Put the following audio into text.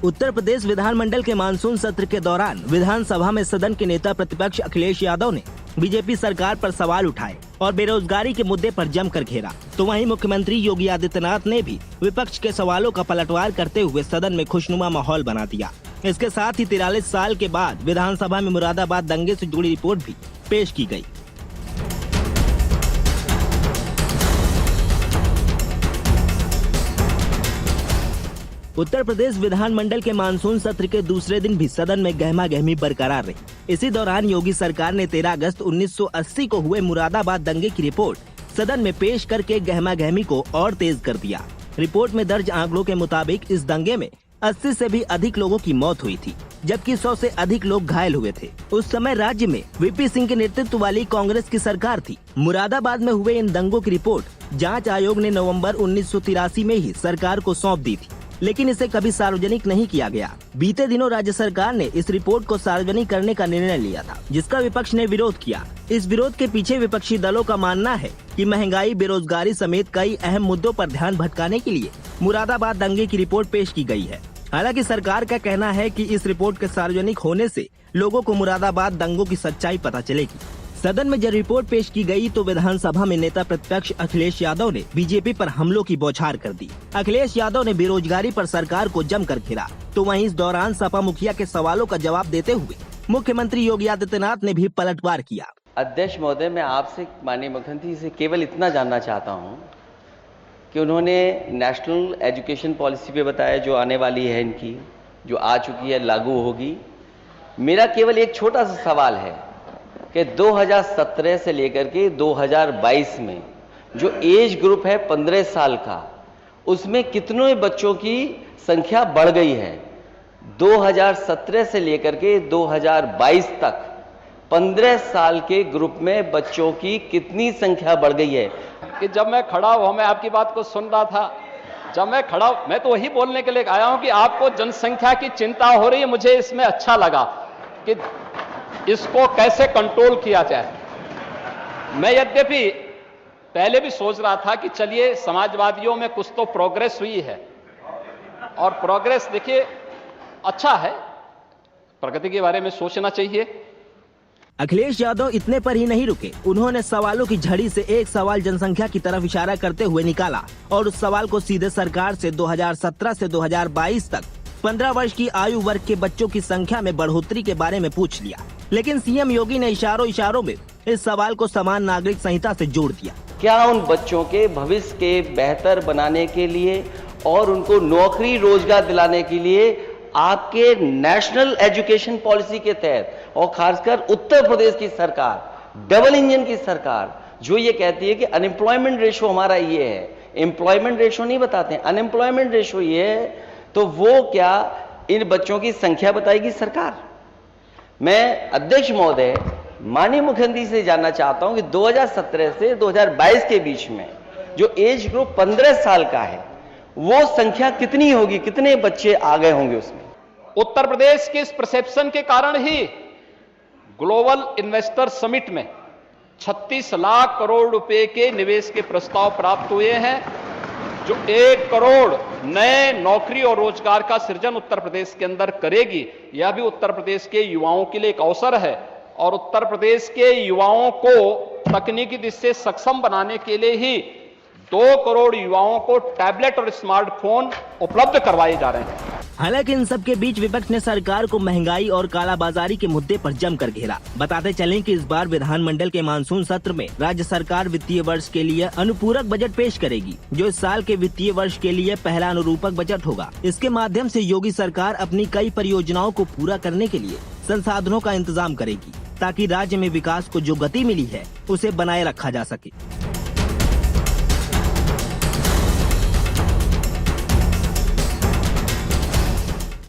उत्तर प्रदेश विधानमंडल के मानसून सत्र के दौरान विधानसभा में सदन के नेता प्रतिपक्ष अखिलेश यादव ने बीजेपी सरकार पर सवाल उठाए और बेरोजगारी के मुद्दे पर जमकर घेरा। तो वहीं मुख्यमंत्री योगी आदित्यनाथ ने भी विपक्ष के सवालों का पलटवार करते हुए सदन में खुशनुमा माहौल बना दिया। इसके साथ ही 43 साल के बाद विधानसभा में मुरादाबाद दंगे से जुड़ी रिपोर्ट भी पेश की गई। उत्तर प्रदेश विधानमंडल के मानसून सत्र के दूसरे दिन भी सदन में गहमा गहमी बरकरार रही। इसी दौरान योगी सरकार ने 13 अगस्त 1980 को हुए मुरादाबाद दंगे की रिपोर्ट सदन में पेश करके गहमा गहमी को और तेज कर दिया। रिपोर्ट में दर्ज आंकड़ों के मुताबिक इस दंगे में 80 से भी अधिक लोगों की मौत हुई थी, जबकि 100 से अधिक लोग घायल हुए थे। उस समय राज्य में वीपी सिंह के नेतृत्व वाली कांग्रेस की सरकार थी। मुरादाबाद में हुए इन दंगों की रिपोर्ट जांच आयोग ने नवंबर 1983 में ही सरकार को सौंप दी थी, लेकिन इसे कभी सार्वजनिक नहीं किया गया। बीते दिनों राज्य सरकार ने इस रिपोर्ट को सार्वजनिक करने का निर्णय लिया था, जिसका विपक्ष ने विरोध किया। इस विरोध के पीछे विपक्षी दलों का मानना है कि महंगाई, बेरोजगारी समेत कई अहम मुद्दों पर ध्यान भटकाने के लिए मुरादाबाद दंगे की रिपोर्ट पेश की गई है। हालांकि सरकार का कहना है कि इस रिपोर्ट के सार्वजनिक होने से लोगों को मुरादाबाद दंगों की सच्चाई पता चलेगी। सदन में जब रिपोर्ट पेश की गई तो विधानसभा में नेता प्रतिपक्ष अखिलेश यादव ने बीजेपी पर हमलों की बौछार कर दी। अखिलेश यादव ने बेरोजगारी पर सरकार को जमकर घेरा। तो वहीं इस दौरान सपा मुखिया के सवालों का जवाब देते हुए मुख्यमंत्री योगी आदित्यनाथ ने भी पलटवार किया। अध्यक्ष महोदय, मैं आपसे माननीय मुख्यमंत्री से केवल इतना जानना चाहता हूँ कि उन्होंने नेशनल एजुकेशन पॉलिसी पे बताया जो आने वाली है, इनकी जो आ चुकी है, लागू होगी। मेरा केवल एक छोटा सा सवाल है कि 2017 से लेकर के 2022 में जो एज ग्रुप है 15 साल का, उसमें कितने बच्चों की संख्या बढ़ गई है। 2017 से लेकर के 2022 तक 15 साल के ग्रुप में बच्चों की कितनी संख्या बढ़ गई है। कि जब मैं खड़ा हुआ, मैं आपकी बात को सुन रहा था, जब मैं खड़ा, मैं तो वही बोलने के लिए आया हूं कि आपको जनसंख्या की चिंता हो रही है। मुझे इसमें अच्छा लगा कि इसको कैसे कंट्रोल किया जाए। मैं यद्यपि पहले भी सोच रहा था कि चलिए समाजवादियों में कुछ तो प्रोग्रेस हुई है, और प्रोग्रेस देखिए अच्छा है, प्रगति के बारे में सोचना चाहिए। अखिलेश यादव इतने पर ही नहीं रुके। उन्होंने सवालों की झड़ी से एक सवाल जनसंख्या की तरफ इशारा करते हुए निकाला और उस सवाल को सीधे सरकार से 2017 से 2022 तक 15 वर्ष की आयु वर्ग के बच्चों की संख्या में बढ़ोतरी के बारे में पूछ लिया। लेकिन सीएम योगी ने इशारों में इस सवाल को समान नागरिक संहिता से जोड़ दिया। क्या उन बच्चों के भविष्य के बेहतर बनाने के लिए और उनको नौकरी रोजगार दिलाने के लिए आपके नेशनल एजुकेशन पॉलिसी के तहत, और खासकर उत्तर प्रदेश की सरकार, डबल इंजन की सरकार, जो ये कहती है कि अनएम्प्लॉयमेंट रेशो हमारा ये है, एम्प्लॉयमेंट रेशो नहीं बताते, अनएम्प्लॉयमेंट रेशो ये है, तो वो क्या इन बच्चों की संख्या बताएगी सरकार? मैं अध्यक्ष महोदय माननीय मुख्यमंत्री से जानना चाहता हूं कि 2017 से 2022 के बीच में जो एज ग्रुप 15 साल का है, वो संख्या कितनी होगी, कितने बच्चे आ गए होंगे उसमें? उत्तर प्रदेश के इस परसेप्शन के कारण ही ग्लोबल इन्वेस्टर समिट में 36 लाख करोड़ रुपए के निवेश के प्रस्ताव प्राप्त हुए हैं, जो 1 करोड़ नए नौकरी और रोजगार का सृजन उत्तर प्रदेश के अंदर करेगी। यह भी उत्तर प्रदेश के युवाओं के लिए एक अवसर है, और उत्तर प्रदेश के युवाओं को तकनीकी दृष्टि से सक्षम बनाने के लिए ही 2 करोड़ युवाओं को टैबलेट और स्मार्टफोन उपलब्ध करवाए जा रहे हैं। हालांकि इन सब के बीच विपक्ष ने सरकार को महंगाई और कालाबाजारी के मुद्दे पर जमकर घेरा। बताते चलें कि इस बार विधानमंडल के मानसून सत्र में राज्य सरकार वित्तीय वर्ष के लिए अनुपूरक बजट पेश करेगी, जो इस साल के वित्तीय वर्ष के लिए पहला अनुरूपक बजट होगा। इसके माध्यम से योगी सरकार अपनी कई परियोजनाओं को पूरा करने के लिए संसाधनों का इंतजाम करेगी, ताकि राज्य में विकास को जो गति मिली है उसे बनाए रखा जा सके।